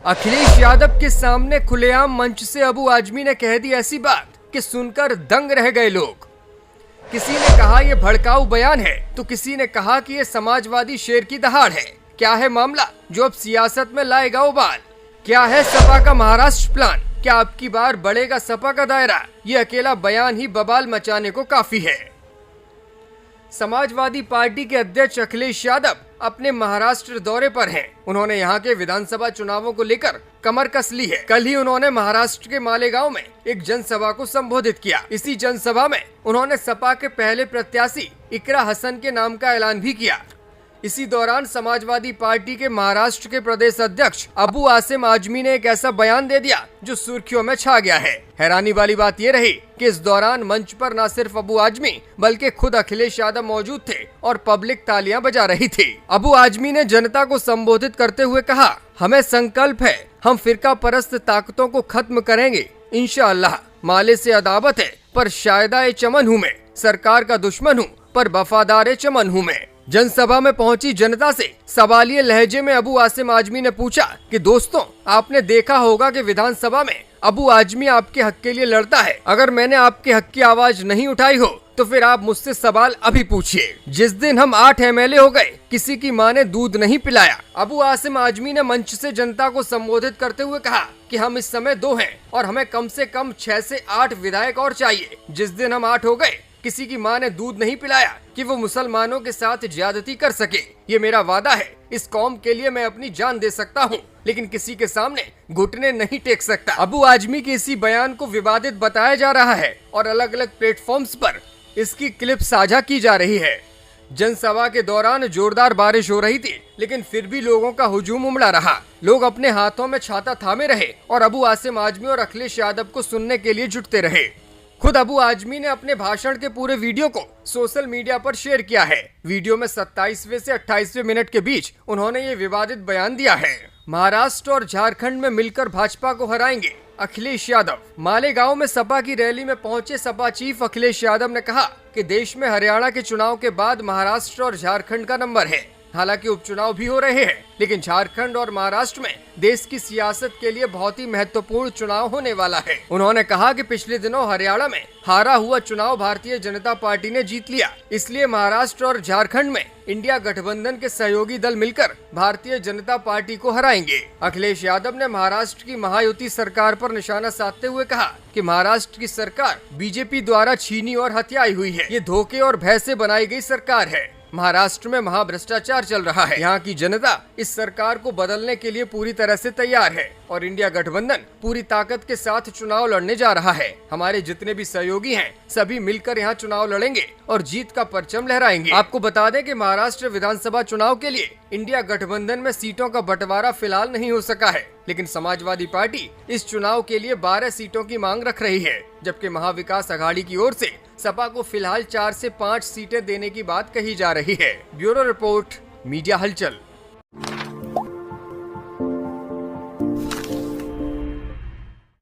अखिलेश यादव के सामने खुलेआम मंच से अबू आजमी ने कह दी ऐसी बात कि सुनकर दंग रह गए लोग। किसी ने कहा यह भड़काऊ बयान है तो किसी ने कहा कि यह समाजवादी शेर की दहाड़ है। क्या है मामला जो अब सियासत में लाएगा उबाल? क्या है सपा का महाराष्ट्र प्लान? क्या अब की बार बढ़ेगा सपा का दायरा? ये अकेला बयान ही बवाल मचाने को काफी है। समाजवादी पार्टी के अध्यक्ष अखिलेश यादव अपने महाराष्ट्र दौरे पर हैं। उन्होंने यहां के विधानसभा चुनावों को लेकर कमर कस ली है। कल ही उन्होंने महाराष्ट्र के मालेगांव में एक जनसभा को संबोधित किया। इसी जनसभा में उन्होंने सपा के पहले प्रत्याशी इकरा हसन के नाम का ऐलान भी किया। इसी दौरान समाजवादी पार्टी के महाराष्ट्र के प्रदेश अध्यक्ष अबू आसिम आजमी ने एक ऐसा बयान दे दिया जो सुर्खियों में छा गया है। हैरानी वाली बात यह रही कि इस दौरान मंच पर न सिर्फ अबू आजमी बल्कि खुद अखिलेश यादव मौजूद थे और पब्लिक तालियां बजा रही थी। अबू आजमी ने जनता को संबोधित करते हुए कहा, हमें संकल्प है, हम फिरका परस्त ताकतों को खत्म करेंगे इंशाअल्लाह। माले से अदावत है पर शायदा चमन हूँ मैं, सरकार का दुश्मन हूँ पर वफादार चमन हूँ मैं। जनसभा में पहुंची जनता से सवालिये लहजे में अबू आसिम आजमी ने पूछा कि दोस्तों, आपने देखा होगा कि विधानसभा में अबू आजमी आपके हक के लिए लड़ता है। अगर मैंने आपके हक की आवाज नहीं उठाई हो तो फिर आप मुझसे सवाल अभी पूछिए। जिस दिन हम 8 MLA हो गए, किसी की माँ ने दूध नहीं पिलाया। अबू आसिम आजमी ने मंच से जनता को संबोधित करते हुए कहा कि हम इस समय 2 हैं और हमें कम से कम 6 से 8 विधायक और चाहिए। जिस दिन हम 8 हो गए, किसी की माँ ने दूध नहीं पिलाया कि वो मुसलमानों के साथ ज्यादती कर सके। ये मेरा वादा है, इस कौम के लिए मैं अपनी जान दे सकता हूँ, लेकिन किसी के सामने घुटने नहीं टेक सकता। अबू आजमी के इसी बयान को विवादित बताया जा रहा है और अलग अलग प्लेटफॉर्म्स पर इसकी क्लिप साझा की जा रही है। जनसभा के दौरान जोरदार बारिश हो रही थी, लेकिन फिर भी लोगों का हुजूम उमड़ा रहा। लोग अपने हाथों में छाता थामे रहे और अबू आसिम आजमी और अखिलेश यादव को सुनने के लिए जुटते रहे। खुद अबू आजमी ने अपने भाषण के पूरे वीडियो को सोशल मीडिया पर शेयर किया है। वीडियो में 27वें से 28वें मिनट के बीच उन्होंने ये विवादित बयान दिया है। महाराष्ट्र और झारखंड में मिलकर भाजपा को हराएंगे, अखिलेश यादव। मालेगांव में सपा की रैली में पहुंचे सपा चीफ अखिलेश यादव ने कहा कि देश में हरियाणा के चुनाव के बाद महाराष्ट्र और झारखंड का नंबर है। हालांकि उपचुनाव भी हो रहे हैं, लेकिन झारखंड और महाराष्ट्र में देश की सियासत के लिए बहुत ही महत्वपूर्ण चुनाव होने वाला है। उन्होंने कहा कि पिछले दिनों हरियाणा में हारा हुआ चुनाव भारतीय जनता पार्टी ने जीत लिया, इसलिए महाराष्ट्र और झारखंड में इंडिया गठबंधन के सहयोगी दल मिलकर भारतीय जनता पार्टी को हराएंगे। अखिलेश यादव ने महाराष्ट्र की महायुति सरकार पर निशाना साधते हुए कहा कि महाराष्ट्र की सरकार बीजेपी द्वारा छीनी और हत्याई हुई है। ये धोखे और भय से बनाई गई सरकार है। महाराष्ट्र में महाभ्रष्टाचार चल रहा है। यहाँ की जनता इस सरकार को बदलने के लिए पूरी तरह से तैयार है और इंडिया गठबंधन पूरी ताकत के साथ चुनाव लड़ने जा रहा है। हमारे जितने भी सहयोगी हैं, सभी मिलकर यहाँ चुनाव लड़ेंगे और जीत का परचम लहराएंगे। आपको बता दें कि महाराष्ट्र विधानसभा चुनाव के लिए इंडिया गठबंधन में सीटों का बंटवारा फिलहाल नहीं हो सका है, लेकिन समाजवादी पार्टी इस चुनाव के लिए 12 सीटों की मांग रख रही है, जबकि महाविकास अघाड़ी की ओर से सपा को फिलहाल 4 से 5 सीटें देने की बात कही जा रही है। ब्यूरो रिपोर्ट, मीडिया हलचल।